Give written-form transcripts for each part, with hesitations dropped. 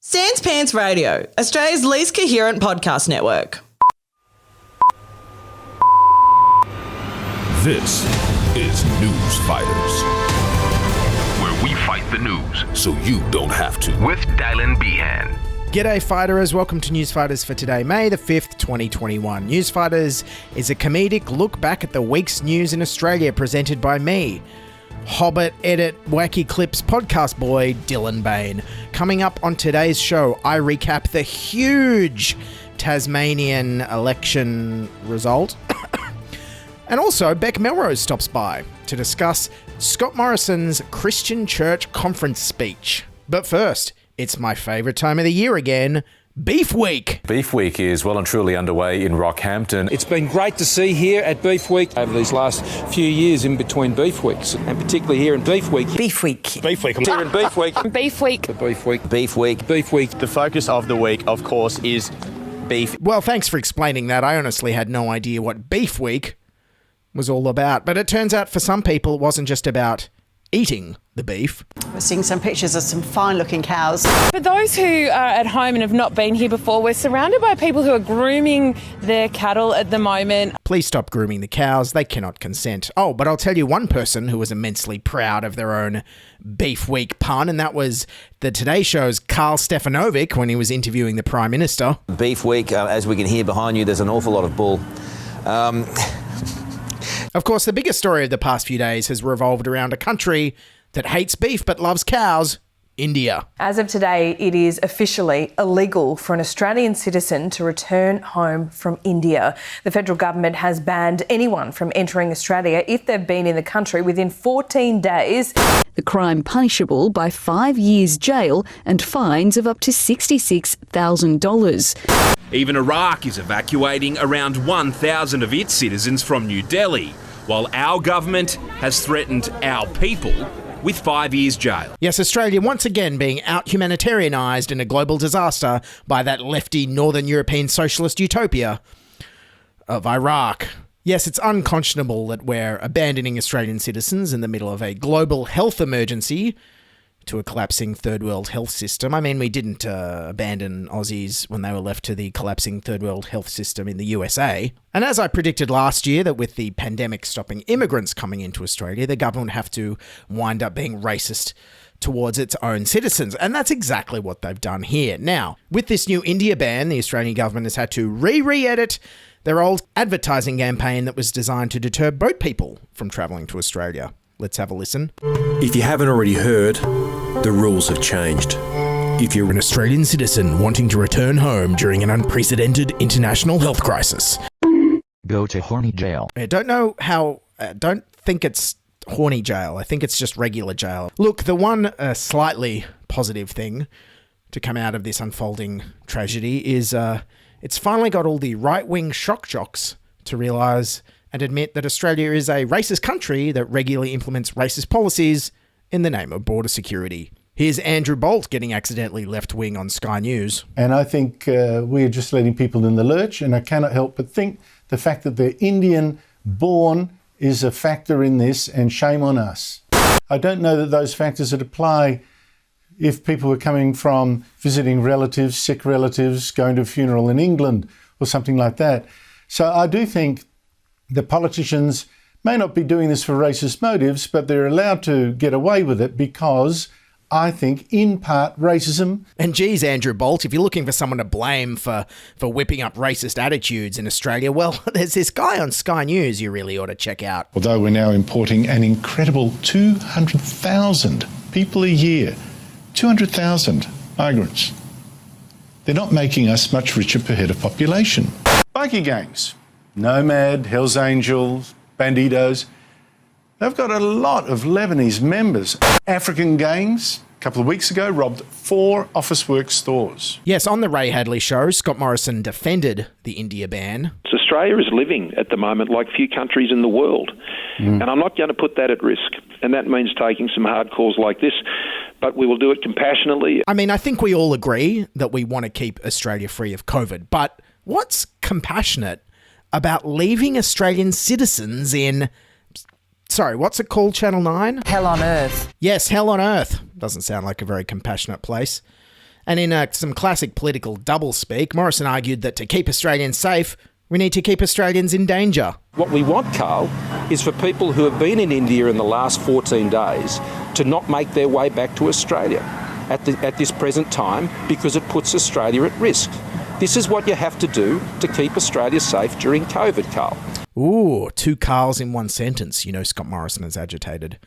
Sans Pants Radio, Australia's least coherent podcast network. This is Newsfighters, where we fight the news so you don't have to. With Dylan Behan. G'day Fighters, welcome to Newsfighters for today, May the 5th, 2021. Newsfighters is a comedic look back at the week's news in Australia presented by me, Hobbit Edit Wacky Clips podcast boy Dylan Behan. Coming up on today's show, I recap the huge Tasmanian election result. And also, Bec Melrose stops by to discuss Scott Morrison's Christian Church conference speech. But first, it's my favourite time of the year again, Beef Week. Beef Week is well and truly underway in Rockhampton. It's been great to see here at Beef Week over these last few years in between Beef Weeks, and particularly here in Beef Week. Beef Week. Beef Week. Here in Beef Week. Beef Week. Beef Week. Beef Week. Beef Week. The focus of the week, of course, is beef. Well, thanks for explaining that. I honestly had no idea what Beef Week was all about. But it turns out for some people it wasn't just about eating the beef. We're seeing some pictures of some fine-looking cows. For those who are at home and have not been here before, we're surrounded by people who are grooming their cattle at the moment. Please stop grooming the cows. They cannot consent. Oh, but I'll tell you one person who was immensely proud of their own Beef Week pun, and that was the Today Show's Carl Stefanovic when he was interviewing the Prime Minister. Beef Week, as we can hear behind you, there's an awful lot of bull. Of course, the biggest story of the past few days has revolved around a country that hates beef but loves cows, India. As of today, it is officially illegal for an Australian citizen to return home from India. The federal government has banned anyone from entering Australia if they've been in the country within 14 days. The crime punishable by 5 years jail and fines of up to $66,000. Even Iraq is evacuating around 1,000 of its citizens from New Delhi, while our government has threatened our people with 5 years jail. Yes, Australia once again being out-humanitarianised in a global disaster by that lefty Northern European socialist utopia of Iraq. Yes, it's unconscionable that we're abandoning Australian citizens in the middle of a global health emergency to a collapsing third world health system. I mean, we didn't abandon Aussies when they were left to the collapsing third world health system in the USA. And as I predicted last year, that with the pandemic stopping immigrants coming into Australia, the government would have to wind up being racist towards its own citizens. And that's exactly what they've done here. Now, with this new India ban, the Australian government has had to re-edit their old advertising campaign that was designed to deter boat people from travelling to Australia. Let's have a listen. If you haven't already heard, the rules have changed. If you're an Australian citizen wanting to return home during an unprecedented international health crisis, go to horny jail. I don't think it's horny jail. I think it's just regular jail. Look, the one slightly positive thing to come out of this unfolding tragedy is it's finally got all the right-wing shock jocks to realise and admit that Australia is a racist country that regularly implements racist policies in the name of border security. Here's Andrew Bolt getting accidentally left-wing on Sky News. And I think we're just letting people in the lurch, and I cannot help but think the fact that they're Indian-born is a factor in this, and shame on us. I don't know that those factors would apply if people were coming from visiting relatives, sick relatives, going to a funeral in England or something like that. So I do think the politicians may not be doing this for racist motives, but they're allowed to get away with it because, I think, in part, racism. And geez, Andrew Bolt, if you're looking for someone to blame for whipping up racist attitudes in Australia, well, there's this guy on Sky News you really ought to check out. Although we're now importing an incredible 200,000 people a year, 200,000 migrants, they're not making us much richer per head of population. Bikie gangs. Nomad, Hells Angels, Bandidos, they've got a lot of Lebanese members. African gangs, a couple of weeks ago, robbed 4 Officeworks stores. Yes, on the Ray Hadley show, Scott Morrison defended the India ban. Australia is living at the moment like few countries in the world, and I'm not going to put that at risk. And that means taking some hard calls like this, but we will do it compassionately. I mean, I think we all agree that we want to keep Australia free of COVID, but what's compassionate about leaving Australian citizens in, sorry, what's it called, Channel 9? Hell on Earth. Yes, Hell on Earth. Doesn't sound like a very compassionate place. And in some classic political doublespeak, Morrison argued that to keep Australians safe, we need to keep Australians in danger. What we want, Carl, is for people who have been in India in the last 14 days to not make their way back to Australia at this present time, because it puts Australia at risk. This is what you have to do to keep Australia safe during COVID, Carl. Ooh, 2 Carls in one sentence. You know Scott Morrison is agitated.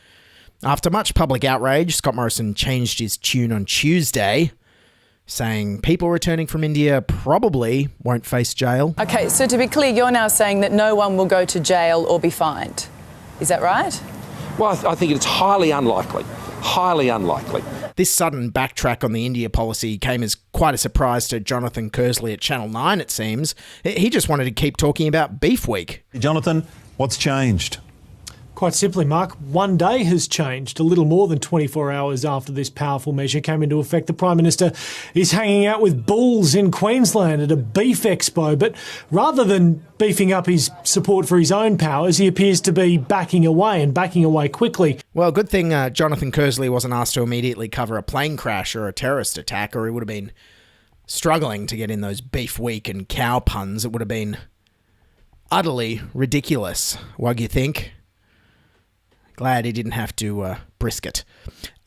After much public outrage, Scott Morrison changed his tune on Tuesday, saying people returning from India probably won't face jail. Okay, so to be clear, you're now saying that no one will go to jail or be fined. Is that right? Well, I think it's highly unlikely. Highly unlikely. This sudden backtrack on the India policy came as quite a surprise to Jonathan Kersley at Channel 9, it seems. He just wanted to keep talking about Beef Week. Jonathan, what's changed? Quite simply, Mark, one day has changed. A little more than 24 hours after this powerful measure came into effect, the Prime Minister is hanging out with bulls in Queensland at a beef expo. But rather than beefing up his support for his own powers, he appears to be backing away, and backing away quickly. Well, good thing Jonathan Kersley wasn't asked to immediately cover a plane crash or a terrorist attack, or he would have been struggling to get in those beef week and cow puns. It would have been utterly ridiculous. What do you think? Glad he didn't have to brisket.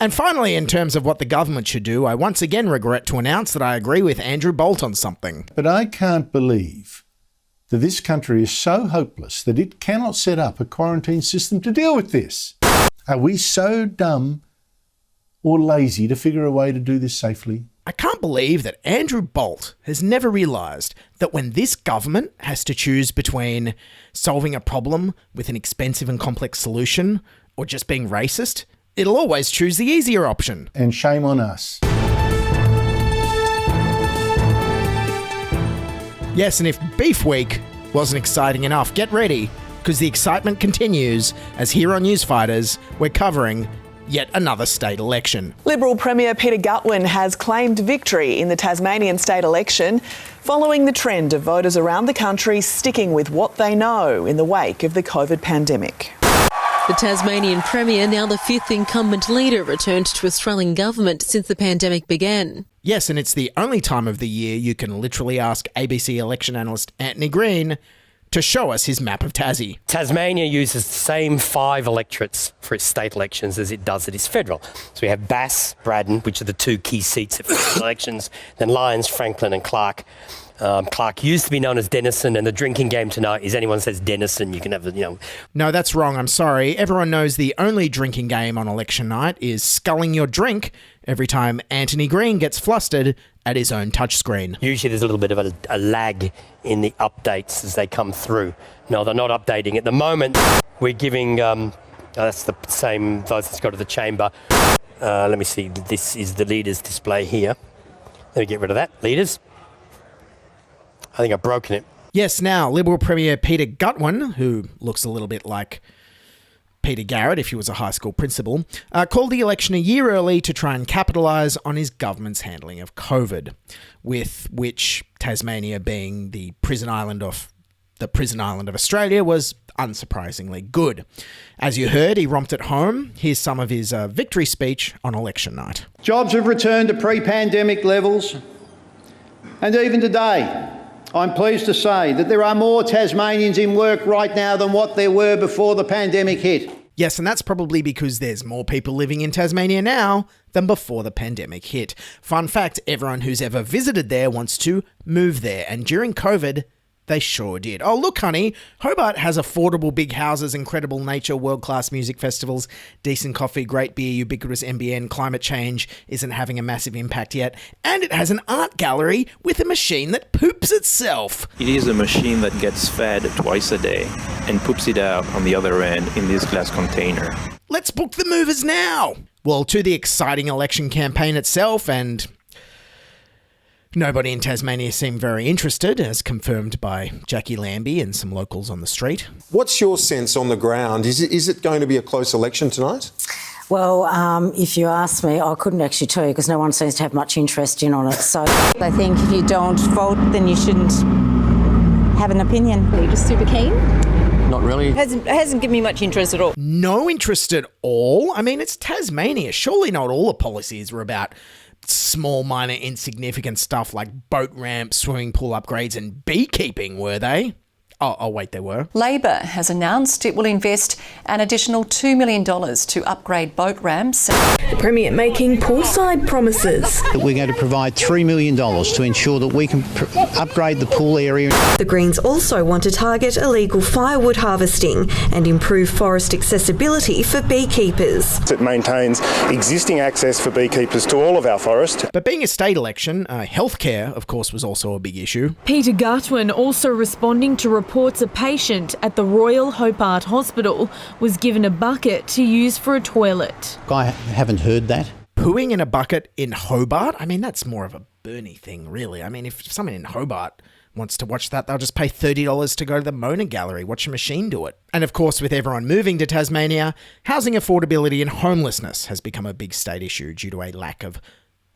And finally, in terms of what the government should do, I once again regret to announce that I agree with Andrew Bolt on something. But I can't believe that this country is so hopeless that it cannot set up a quarantine system to deal with this. Are we so dumb or lazy to figure a way to do this safely? I can't believe that Andrew Bolt has never realised that when this government has to choose between solving a problem with an expensive and complex solution or just being racist, it'll always choose the easier option. And shame on us. Yes, and if Beef Week wasn't exciting enough, get ready, because the excitement continues as here on Newsfighters, we're covering yet another state election. Liberal Premier Peter Gutwein has claimed victory in the Tasmanian state election, following the trend of voters around the country sticking with what they know in the wake of the COVID pandemic. The Tasmanian Premier, now the 5th incumbent leader, returned to Australian government since the pandemic began. Yes, and it's the only time of the year you can literally ask ABC election analyst Anthony Green to show us his map of Tassie. Tasmania uses the same 5 electorates for its state elections as it does at its federal. So we have Bass, Braddon, which are the 2 key seats at federal elections, then Lyons, Franklin and Clark. Clark used to be known as Denison, and the drinking game tonight is anyone says Denison, you can have the, No, that's wrong, I'm sorry. Everyone knows the only drinking game on election night is sculling your drink every time Anthony Green gets flustered at his own touchscreen. Usually there's a little bit of a lag in the updates as they come through. No, they're not updating. At the moment, we're giving, that's the same votes that's go to the chamber. Let me see, this is the leaders display here. Let me get rid of that. Leaders. I think I've broken it. Yes, now, Liberal Premier Peter Gutwein, who looks a little bit like Peter Garrett if he was a high school principal, called the election a year early to try and capitalise on his government's handling of COVID, with which Tasmania being the prison island of Australia was unsurprisingly good. As you heard, he romped at home. Here's some of his victory speech on election night. Jobs have returned to pre-pandemic levels, and even today, I'm pleased to say that there are more Tasmanians in work right now than what there were before the pandemic hit. Yes, and that's probably because there's more people living in Tasmania now than before the pandemic hit. Fun fact, everyone who's ever visited there wants to move there, and during COVID, they sure did. Oh, look, honey, Hobart has affordable big houses, incredible nature, world-class music festivals, decent coffee, great beer, ubiquitous NBN, climate change isn't having a massive impact yet, and it has an art gallery with a machine that poops itself. It is a machine that gets fed twice a day and poops it out on the other end in this glass container. Let's book the movers now! Well, to the exciting election campaign itself, and nobody in Tasmania seemed very interested, as confirmed by Jackie Lambie and some locals on the street. What's your sense on the ground? Is it going to be a close election tonight? Well, if you ask me, I couldn't actually tell you because no one seems to have much interest in on it. So I think if you don't vote, then you shouldn't have an opinion. Are you just super keen? Not really. It hasn't given me much interest at all. No interest at all? I mean, it's Tasmania. Surely not all the policies are about small, minor, insignificant stuff like boat ramps, swimming pool upgrades and beekeeping, were they? Oh, wait, they were. Labor has announced it will invest an additional $2 million to upgrade boat ramps. The Premier making poolside promises. We're going to provide $3 million to ensure that we can upgrade the pool area. The Greens also want to target illegal firewood harvesting and improve forest accessibility for beekeepers. It maintains existing access for beekeepers to all of our forest. But being a state election, healthcare, of course, was also a big issue. Peter Gutwin also responding to reports a patient at the Royal Hobart Hospital was given a bucket to use for a toilet. I haven't heard that. Pooing in a bucket in Hobart? I mean, that's more of a Bernie thing, really. I mean, if someone in Hobart wants to watch that, they'll just pay $30 to go to the Mona Gallery, watch a machine do it. And of course, with everyone moving to Tasmania, housing affordability and homelessness has become a big state issue due to a lack of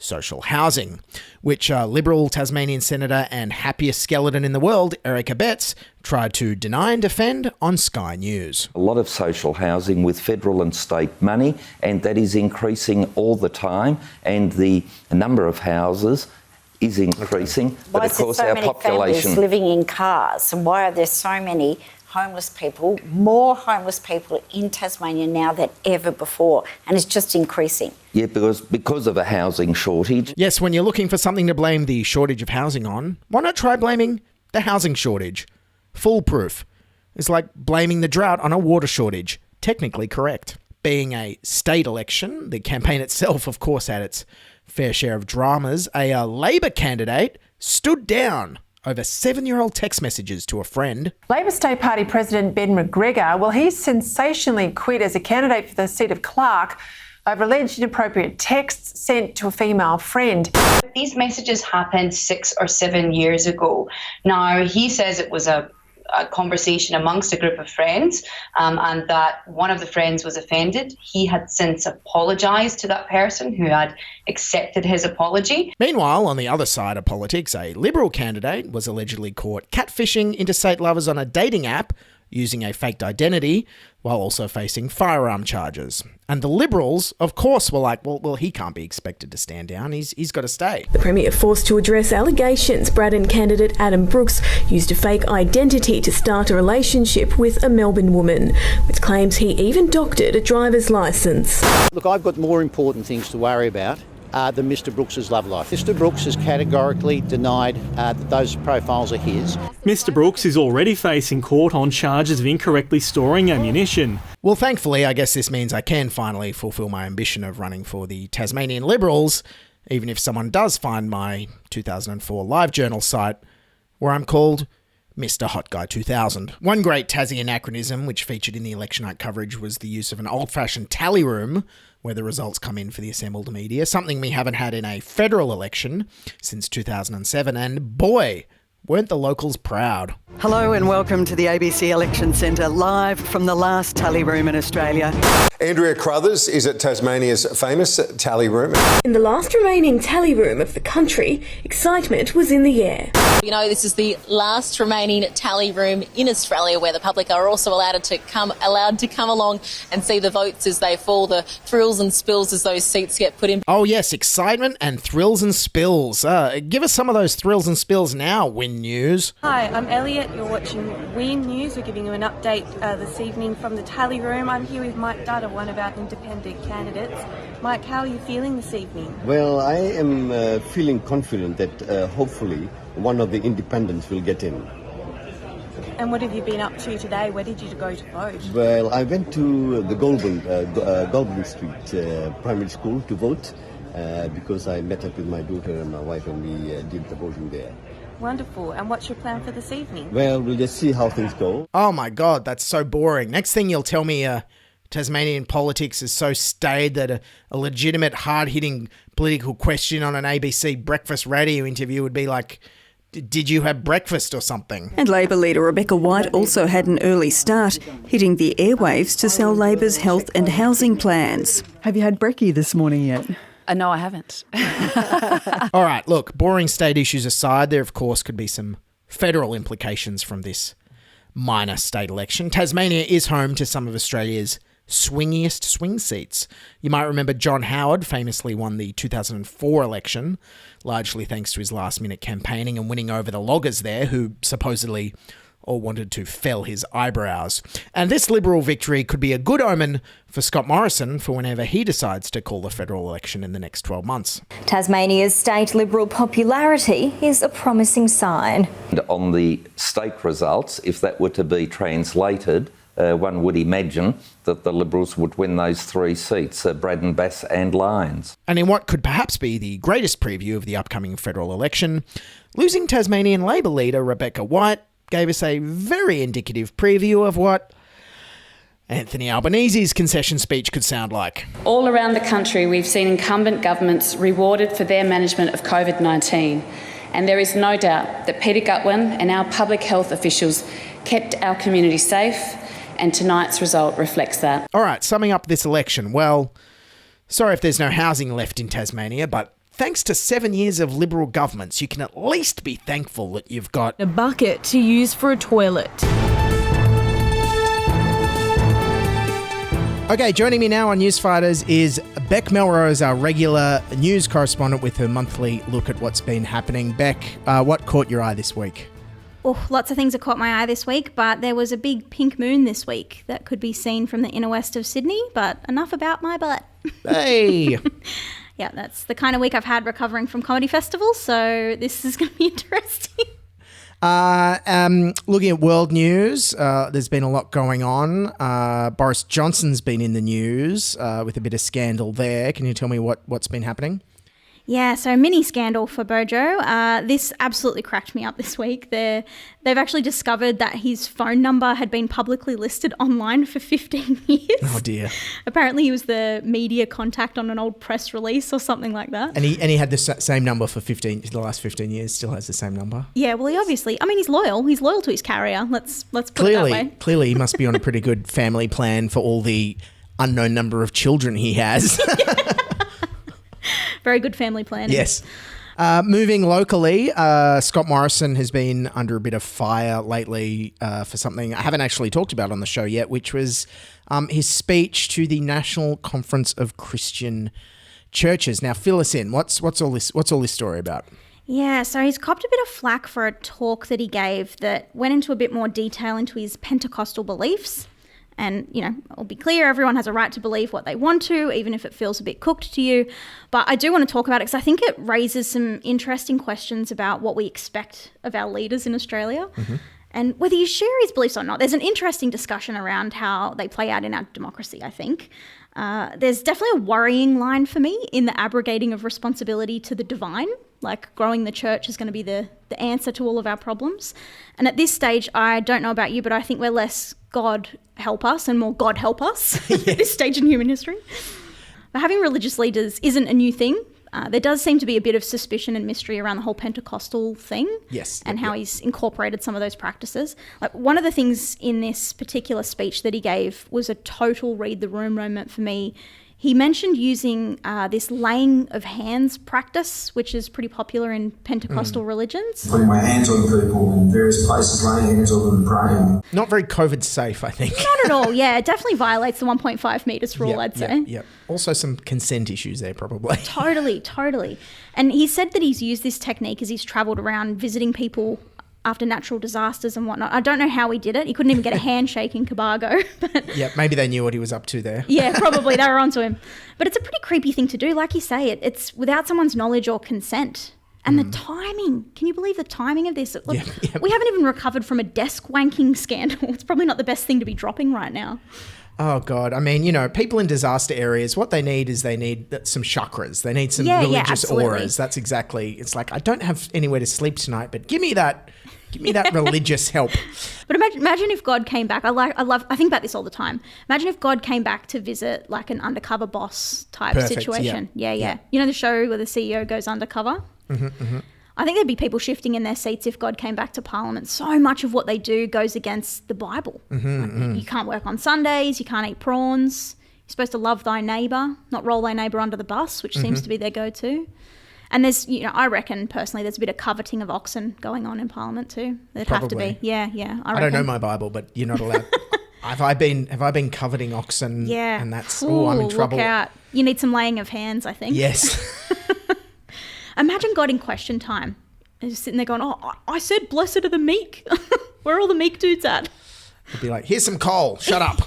social housing, which Liberal Tasmanian Senator and happiest skeleton in the world, Erica Betts, tried to deny and defend on Sky News. A lot of social housing with federal and state money, and that is increasing all the time, and the number of houses is increasing. Why but of course our population living in cars, and why are there so many homeless people, more homeless people in Tasmania now than ever before, and it's just increasing? Yeah, because of a housing shortage. Yes, when you're looking for something to blame the shortage of housing on, why not try blaming the housing shortage? Foolproof. It's like blaming the drought on a water shortage. Technically correct. Being a state election, the campaign itself, of course, had its fair share of dramas. A Labor candidate stood down over 7-year-old text messages to a friend. Labor State Party President Ben McGregor, well, he sensationally quit as a candidate for the seat of Clark over alleged inappropriate texts sent to a female friend. These messages happened 6 or 7 years ago. Now, he says it was a conversation amongst a group of friends and that one of the friends was offended. He had since apologised to that person who had accepted his apology. Meanwhile, on the other side of politics, a Liberal candidate was allegedly caught catfishing interstate lovers on a dating app using a faked identity while also facing firearm charges. And the Liberals, of course, were like, well, he can't be expected to stand down. He's got to stay. The Premier forced to address allegations Braddon candidate Adam Brooks used a fake identity to start a relationship with a Melbourne woman, with claims he even doctored a driver's licence. Look, I've got more important things to worry about than Mr Brooks's love life. Mr Brooks has categorically denied that those profiles are his. Mr Brooks is already facing court on charges of incorrectly storing ammunition. Well, thankfully, I guess this means I can finally fulfil my ambition of running for the Tasmanian Liberals, even if someone does find my 2004 LiveJournal site, where I'm called Mr. Hot Guy 2000. One great Tassie anachronism which featured in the election night coverage was the use of an old-fashioned tally room where the results come in for the assembled media, something we haven't had in a federal election since 2007, and boy, weren't the locals proud. Hello and welcome to the ABC Election Centre, live from the last tally room in Australia. Andrea Crothers is at Tasmania's famous tally room. In the last remaining tally room of the country, excitement was in the air. You know, this is the last remaining tally room in Australia where the public are also allowed to come along and see the votes as they fall, the thrills and spills as those seats get put in. Oh yes, excitement and thrills and spills. Give us some of those thrills and spills now, Win News. Hi, I'm Elliot. You're watching Win News. We're giving you an update this evening from the tally room. I'm here with Mike Dutta, one of our independent candidates. Mike, how are you feeling this evening? Well, I am feeling confident that hopefully one of the independents will get in. And what have you been up to today? Where did you go to vote? Well, I went to the Goulburn Street Primary School to vote because I met up with my daughter and my wife and we did the voting there. Wonderful. And what's your plan for this evening? Well, we'll just see how things go. Oh my God, that's so boring. Next thing you'll tell me Tasmanian politics is so staid that a legitimate hard-hitting political question on an ABC breakfast radio interview would be like, did you have breakfast or something? And Labor leader Rebecca White also had an early start, hitting the airwaves to sell Labor's health and housing plans. Have you had brekkie this morning yet? No, I haven't. All right, look, boring state issues aside, there of course could be some federal implications from this minor state election. Tasmania is home to some of Australia's swingiest swing seats. You might remember John Howard famously won the 2004 election, largely thanks to his last-minute campaigning and winning over the loggers there, who supposedly all wanted to fell his eyebrows. And this Liberal victory could be a good omen for Scott Morrison for whenever he decides to call the federal election in the next 12 months. Tasmania's state Liberal popularity is a promising sign. And on the state results, if that were to be translated, one would imagine that the Liberals would win those 3 seats, Braddon, Bass and Lyons. And in what could perhaps be the greatest preview of the upcoming federal election, losing Tasmanian Labor leader Rebecca White gave us a very indicative preview of what Anthony Albanese's concession speech could sound like. All around the country, we've seen incumbent governments rewarded for their management of COVID-19. And there is no doubt that Peter Gutwein and our public health officials kept our community safe, and tonight's result reflects that. All right, summing up this election. Well, sorry if there's no housing left in Tasmania, but thanks to 7 years of Liberal governments, you can at least be thankful that you've got a bucket to use for a toilet. Okay, joining me now on Newsfighters is Bec Melrose, our regular news correspondent with her monthly look at what's been happening. Bec, what caught your eye this week? Oh, lots of things have caught my eye this week, but there was a big pink moon this week that could be seen from the inner west of Sydney, but enough about my butt. Hey! Yeah, that's the kind of week I've had recovering from comedy festivals, so this is going to be interesting. Looking at world news, there's been a lot going on. Boris Johnson's been in the news with a bit of scandal there. Can you tell me what's been happening? Yeah, so mini scandal for Bojo. This absolutely cracked me up this week. They've actually discovered that his phone number had been publicly listed online for 15 years. Oh dear. Apparently he was the media contact on an old press release or something like that. And he had the same number for the last 15 years, still has the same number? Yeah, well, he obviously, he's loyal. He's loyal to his carrier. Let's put it that way. Clearly he must be on a pretty good family plan for all the unknown number of children he has. Very good family planning. Yes. Moving locally, Scott Morrison has been under a bit of fire lately for something I haven't actually talked about on the show yet, which was his speech to the National Conference of Christian Churches. Now, fill us in. What's all this story about? Yeah, so he's copped a bit of flack for a talk that he gave that went into a bit more detail into his Pentecostal beliefs. And, I'll be clear, everyone has a right to believe what they want to, even if it feels a bit cooked to you. But I do want to talk about it because I think it raises some interesting questions about what we expect of our leaders in Australia. Mm-hmm. And whether you share his beliefs or not. There's an interesting discussion around how they play out in our democracy, I think. There's definitely a worrying line for me in the abrogating of responsibility to the divine. Like growing the church is going to be the answer to all of our problems. And at this stage, I don't know about you, but I think we're less God help us and more God help us at this stage in human history. But having religious leaders isn't a new thing. There does seem to be a bit of suspicion and mystery around the whole Pentecostal thing. Yes. And how he's incorporated some of those practices. Like one of the things in this particular speech that he gave was a total read the room moment for me. He mentioned using this laying of hands practice, which is pretty popular in Pentecostal religions. Putting my hands on people in various places, laying hands on them and praying. Not very COVID safe, I think. Not at all, yeah. It definitely violates the 1.5 metres rule, I'd say. Yep. Also some consent issues there, probably. Totally. And he said that he's used this technique as he's travelled around visiting people after natural disasters and whatnot. I don't know how he did it. He couldn't even get a handshake in Cobargo. But yeah, maybe they knew what he was up to there. Yeah, probably. They were onto him. But it's a pretty creepy thing to do. Like you say, it's without someone's knowledge or consent. And the timing. Can you believe the timing of this? Look, we haven't even recovered from a desk wanking scandal. It's probably not the best thing to be dropping right now. Oh, God. I mean, people in disaster areas, what they need is some chakras. They need some religious auras. That's exactly. It's like, I don't have anywhere to sleep tonight, but give me that religious help. But imagine if God came back. I think about this all the time. Imagine if God came back to visit like an undercover boss type situation. Yeah. You know the show where the CEO goes undercover? Mm-hmm. I think there'd be people shifting in their seats if God came back to Parliament. So much of what they do goes against the Bible. Mm-hmm, You can't work on Sundays. You can't eat prawns. You're supposed to love thy neighbour, not roll thy neighbour under the bus, which seems to be their go-to. And there's, I reckon personally, there's a bit of coveting of oxen going on in Parliament too. There'd have to be. Yeah. I don't know my Bible, but you're not allowed. Have I been coveting oxen? Yeah. And that's, I'm in trouble. Look out. You need some laying of hands, I think. Yes. Imagine God in question time. They're just sitting there going, I said blessed are the meek. Where are all the meek dudes at? It'd be like, here's some coal. Shut up.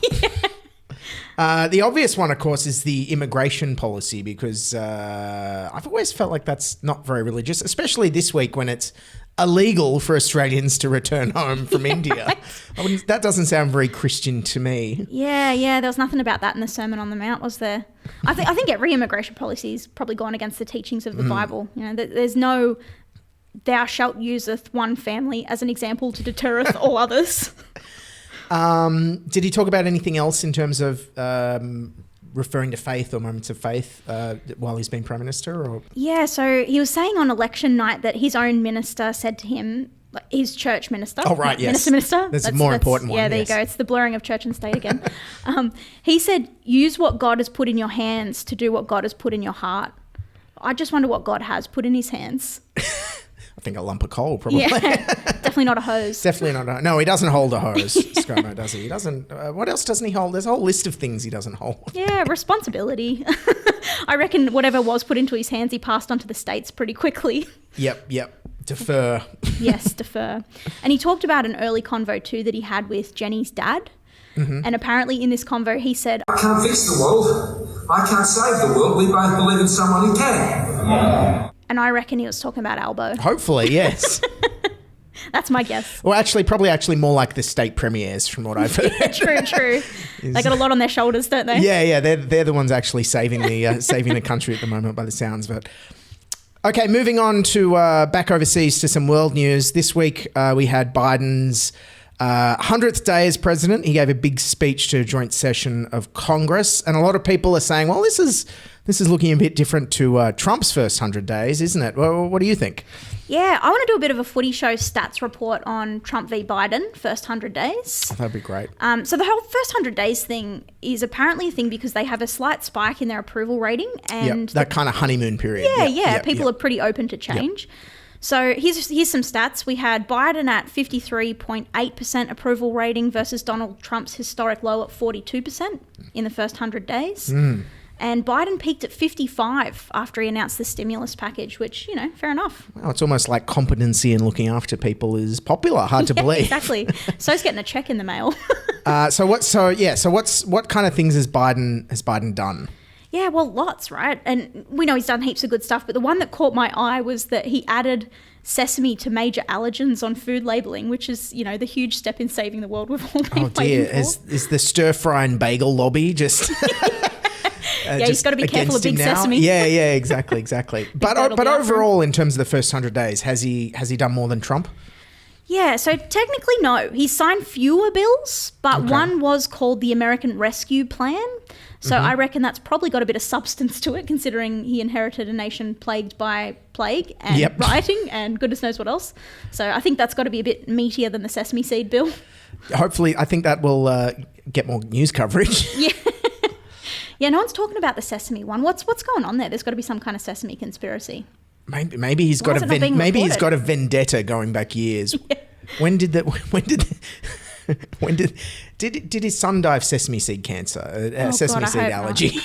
The obvious one, of course, is the immigration policy, because I've always felt like that's not very religious, especially this week when it's illegal for Australians to return home from India. That doesn't sound very Christian to me. Yeah. There was nothing about that in the Sermon on the Mount, was there? I think every immigration policy has probably gone against the teachings of the Bible. There's no thou shalt useth one family as an example to deterreth all others. Did he talk about anything else in terms of referring to faith or moments of faith while he's been Prime Minister? Or? Yeah, so he was saying on election night that his own minister said to him, his church minister. Oh, right, yes. Minister. That's a more important one. Yeah, there you go. It's the blurring of church and state again. He said, use what God has put in your hands to do what God has put in your heart. I just wonder what God has put in his hands. I think a lump of coal, probably. Yeah, definitely not a hose. Definitely not. No, he doesn't hold a hose, ScoMo, does he? He doesn't. What else doesn't he hold? There's a whole list of things he doesn't hold. Yeah, responsibility. I reckon whatever was put into his hands, he passed on to the States pretty quickly. Yep. Defer. Yes, defer. And he talked about an early convo too that he had with Jenny's dad. Mm-hmm. And apparently in this convo he said, I can't fix the world. I can't save the world. We both believe in someone who can. And I reckon he was talking about Albo. Hopefully, yes. That's my guess. Well, probably more like the state premiers, from what I've heard. True. They got a lot on their shoulders, don't they? Yeah. They're the ones actually saving the country at the moment, by the sounds of it. Okay, moving on to back overseas to some world news. This week we had Biden's 100th day as president. He gave a big speech to a joint session of Congress, and a lot of people are saying, well, this is looking a bit different to Trump's first 100 days, isn't it? Well, what do you think? Yeah, I want to do a bit of a footy show stats report on Trump v Biden, first 100 days. Oh, that'd be great. So the whole first 100 days thing is apparently a thing because they have a slight spike in their approval rating. And that kind of honeymoon period. Yeah. People are pretty open to change. Yep. So here's some stats. We had Biden at 53.8% approval rating versus Donald Trump's historic low at 42% in the first 100 days. And Biden peaked at 55 after he announced the stimulus package, which, fair enough. Well, it's almost like competency in looking after people is popular. Hard to believe. Exactly. So's getting a check in the mail. So what kind of things has Biden done? Yeah, well, lots, right? And we know he's done heaps of good stuff, but the one that caught my eye was that he added sesame to major allergens on food labelling, which is, the huge step in saving the world we've all been waiting for. Is the stir-fry and bagel lobby just... he's got to be careful of big sesame. Yeah, exactly. But overall, in terms of the first 100 days, has he done more than Trump? Yeah, so technically no. He signed fewer bills, but one was called the American Rescue Plan. So I reckon that's probably got a bit of substance to it, considering he inherited a nation plagued by plague and rioting and goodness knows what else. So I think that's got to be a bit meatier than the sesame seed bill. Hopefully, I think that will get more news coverage. Yeah, no one's talking about the sesame one. What's going on there? There's got to be some kind of sesame conspiracy. Maybe he's got a vendetta going back years. Yeah. When did his son die of sesame seed cancer? Sesame seed allergy.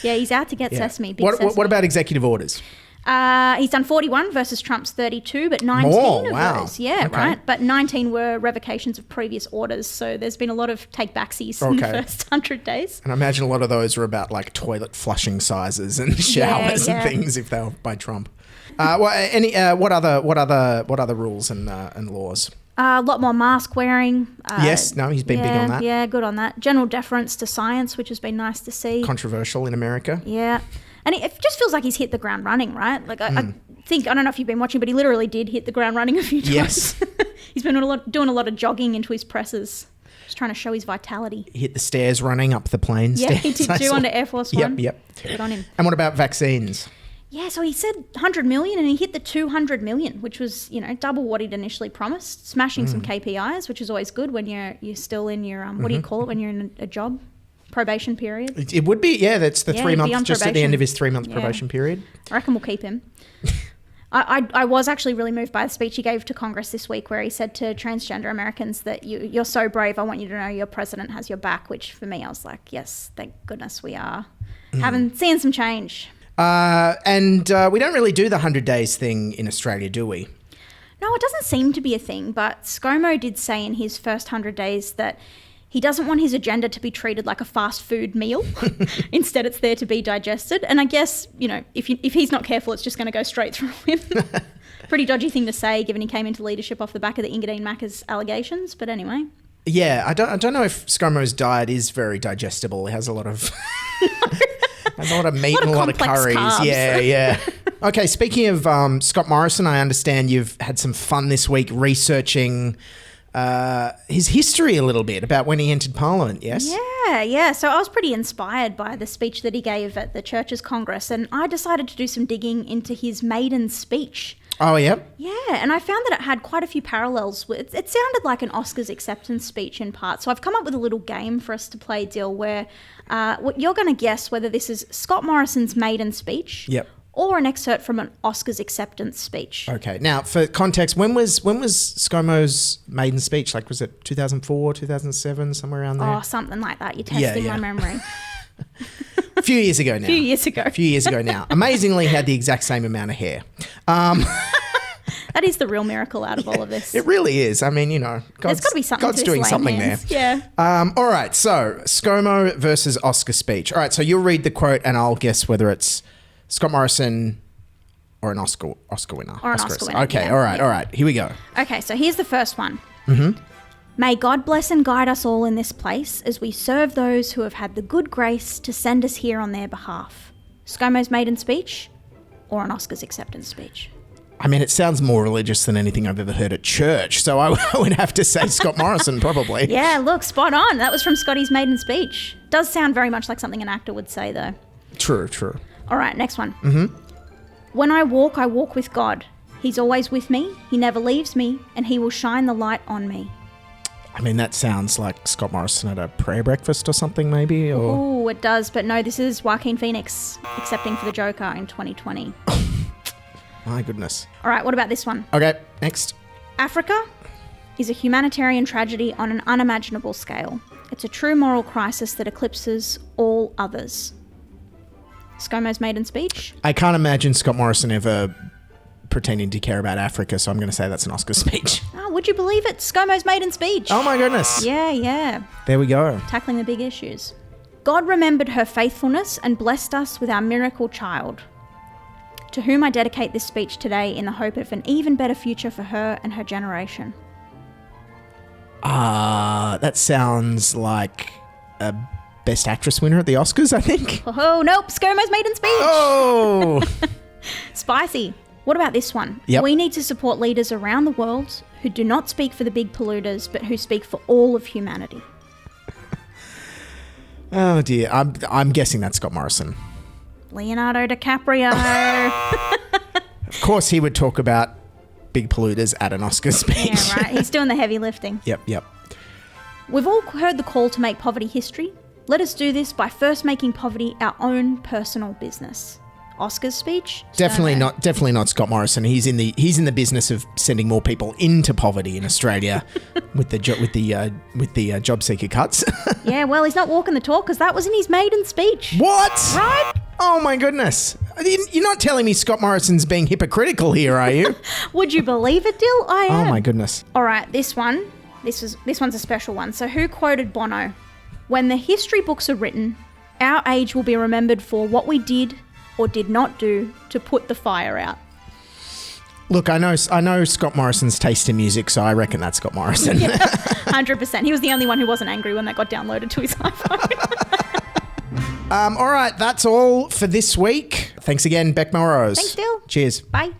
Yeah, he's out to get sesame. What about executive orders? He's done 41 versus Trump's 32, but 19 of those. Yeah, okay. Right. But 19 were revocations of previous orders. So there's been a lot of take-backsies in the first 100 days. And I imagine a lot of those were about like toilet flushing sizes and showers and things if they were by Trump. What other rules and laws? A lot more mask wearing. He's been big on that. Yeah, good on that. General deference to science, which has been nice to see. Controversial in America. Yeah. And it just feels like he's hit the ground running, right? Like I think, I don't know if you've been watching, but he literally did hit the ground running a few times. Yes. He's been doing a lot of jogging into his presses, just trying to show his vitality. He hit the stairs running up the plane stairs. Yeah, he did do under Air Force One. Yep. Good on him. And what about vaccines? Yeah, so he said 100 million and he hit the 200 million, which was, double what he'd initially promised, smashing some KPIs, which is always good when you're still in your, what do you call it when you're in a job? Probation period. It would be, that's the 3 months, just at the end of his 3 month probation period. I reckon we'll keep him. I was actually really moved by the speech he gave to Congress this week, where he said to transgender Americans that you're so brave, I want you to know your president has your back, which for me, I was like, yes, thank goodness we are seeing some change. And we don't really do the 100 days thing in Australia, do we? No, it doesn't seem to be a thing, but ScoMo did say in his first 100 days that he doesn't want his agenda to be treated like a fast food meal. Instead, it's there to be digested. And I guess, if he's not careful, it's just going to go straight through him. Pretty dodgy thing to say, given he came into leadership off the back of the Engadine Macca's allegations. But anyway. Yeah, I don't know if ScoMo's diet is very digestible. It has a lot of meat and a lot of curries. Carbs. Yeah. Okay, speaking of Scott Morrison, I understand you've had some fun this week researching his history a little bit about when he entered Parliament, yes? Yeah. So I was pretty inspired by the speech that he gave at the Churches Congress, and I decided to do some digging into his maiden speech. Oh, yeah? Yeah, and I found that it had quite a few parallels. It sounded like an Oscars acceptance speech in part, so I've come up with a little game for us to play, Dill, where you're going to guess whether this is Scott Morrison's maiden speech. Yep. Or an excerpt from an Oscars acceptance speech. Okay. Now, for context, when was ScoMo's maiden speech? Like, was it 2004, 2007, somewhere around there? Oh, something like that. You're testing my memory. A few years ago now. A few years ago now. Amazingly, he had the exact same amount of hair. That is the real miracle out of all of this. It really is. I mean, there's got to be something. God's doing something hands. there. Yeah. All right. So, ScoMo versus Oscar speech. All right. So you'll read the quote, and I'll guess whether it's Scott Morrison or an Oscar winner. Or an Oscar winner. Okay, yeah. all right. Here we go. Okay, so here's the first one. Mm-hmm. May God bless and guide us all in this place as we serve those who have had the good grace to send us here on their behalf. ScoMo's maiden speech or an Oscars acceptance speech? I mean, it sounds more religious than anything I've ever heard at church, so I would have to say Scott Morrison, probably. Yeah, look, spot on. That was from Scotty's maiden speech. Does sound very much like something an actor would say, though. True. All right, next one. Mm-hmm. When I walk with God. He's always with me, he never leaves me, and he will shine the light on me. I mean, that sounds like Scott Morrison at a prayer breakfast or something, maybe? Oh, it does, but no, this is Joaquin Phoenix accepting for the Joker in 2020. My goodness. All right, what about this one? Okay, next. Africa is a humanitarian tragedy on an unimaginable scale. It's a true moral crisis that eclipses all others. ScoMo's maiden speech? I can't imagine Scott Morrison ever pretending to care about Africa, so I'm going to say that's an Oscar speech. Oh, would you believe it? ScoMo's maiden speech. Oh my goodness. Yeah. There we go. Tackling the big issues. God remembered her faithfulness and blessed us with our miracle child, to whom I dedicate this speech today in the hope of an even better future for her and her generation. That sounds like a Best Actress winner at the Oscars, I think. Oh, nope. ScoMo's maiden speech. Oh! Spicy. What about this one? Yep. We need to support leaders around the world who do not speak for the big polluters, but who speak for all of humanity. Oh, dear. I'm guessing that's Scott Morrison. Leonardo DiCaprio. Of course he would talk about big polluters at an Oscar speech. Yeah, right. He's doing the heavy lifting. Yep. We've all heard the call to make poverty history. Let us do this by first making poverty our own personal business. Oscar's speech? Definitely not Scott Morrison. He's in the business of sending more people into poverty in Australia with the job seeker cuts. Yeah, well, he's not walking the talk because that was in his maiden speech. What? Right? Oh my goodness. You're not telling me Scott Morrison's being hypocritical here, are you? Would you believe it, Dill? I am. Oh my goodness. All right, this one's a special one. So who quoted Bono? When the history books are written, our age will be remembered for what we did or did not do to put the fire out. Look, I know Scott Morrison's taste in music, so I reckon that's Scott Morrison. Yeah, 100%. He was the only one who wasn't angry when that got downloaded to his iPhone. All right, that's all for this week. Thanks again, Bec Melrose. Thanks, Dill. Cheers. Bye.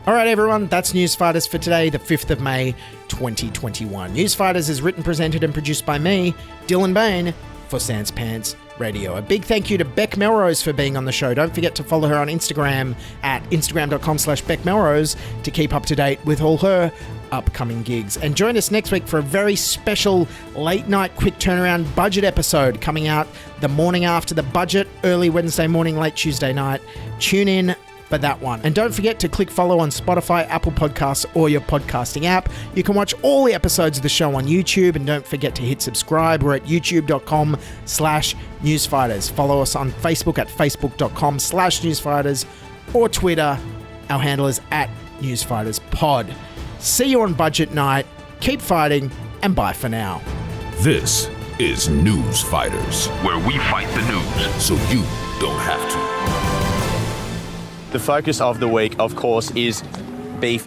All right, everyone, that's Newsfighters for today, the 5th of May, 2021. Newsfighters is written, presented and produced by me, Dylan Behan, for Sans Pants Radio. A big thank you to Bec Melrose for being on the show. Don't forget to follow her on Instagram at instagram.com/Bec Melrose to keep up to date with all her upcoming gigs. And join us next week for a very special late night quick turnaround budget episode coming out the morning after the budget, early Wednesday morning, late Tuesday night. Tune in for that one. And don't forget to click follow on Spotify, Apple Podcasts, or your podcasting app. You can watch all the episodes of the show on YouTube, and don't forget to hit subscribe. We're at youtube.com/Newsfighters. Follow us on Facebook at facebook.com/Newsfighters, or Twitter. Our handle is at NewsFightersPod. See you on budget night. Keep fighting, and bye for now. This is Newsfighters, where we fight the news so you don't have to. The focus of the week, of course, is Beef